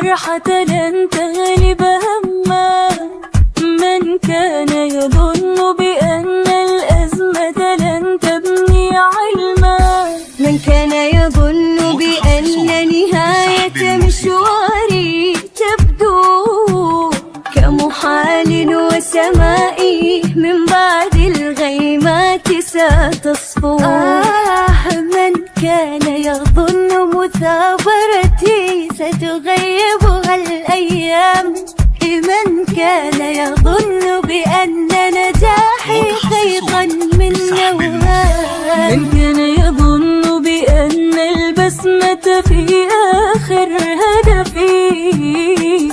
الفرحة لن تغلب همه. من كان يظن بأن الأزمة لن تبني علما، من كان يظن بأن نهاية مشواري تبدو كمحال وسمائي من بعد الغيمات ستصفو. من كان يظن مثابرتي ستغيبها الأيام، من كان يظن بأن نجاحي خيطا من نوام، من كان يظن بأن البسمة في آخر هدفي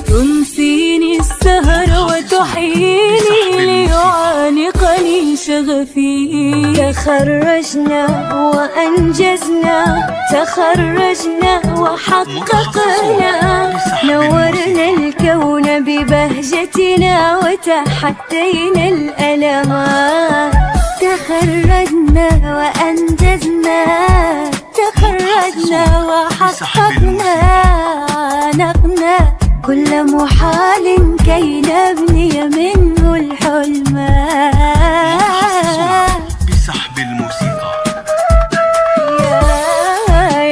تنسيني السهر وتحييني ليعانقني شغفي. تخرجنا وأنجزنا، تخرجنا وحققنا، نورنا الكون ببهجتنا وتحدينا الألمات. تخرجنا وأنجزنا، تخرجنا وحققنا، نقنا كل محال كي نبني منه الحلمات. بسحب الموسيقى.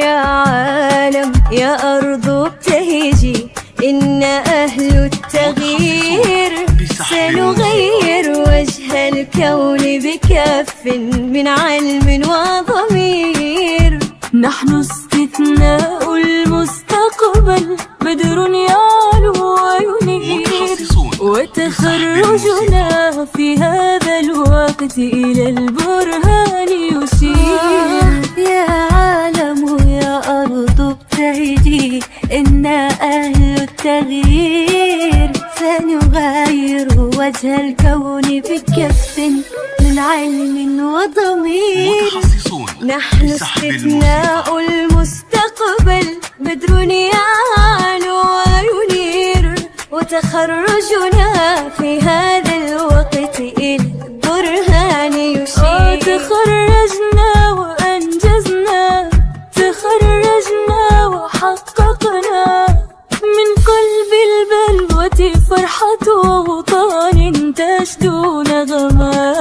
يا عالم يا أرض ابتهجي، إن أهل التغيير سنغير وجه الكون بكف من علم وضمير. نحن استثناء المستقبل، بدر يعلو وينير، وتخرجنا في هذا الوقت إلى البرهان يشير. يا عالم يا أرض ابتهجي، إن أهل التغيير سنغير وجه الكون بكف من علم وضمير. نحن استثناء المستقبل، بدر يعلو وينير، وتخرجنا في هذا الوقت إلى البرهان يشير. تخرجنا وأنجزنا، تخرجنا وحققنا، من قلب البلوة فرحة أوطان تشدو نغمات.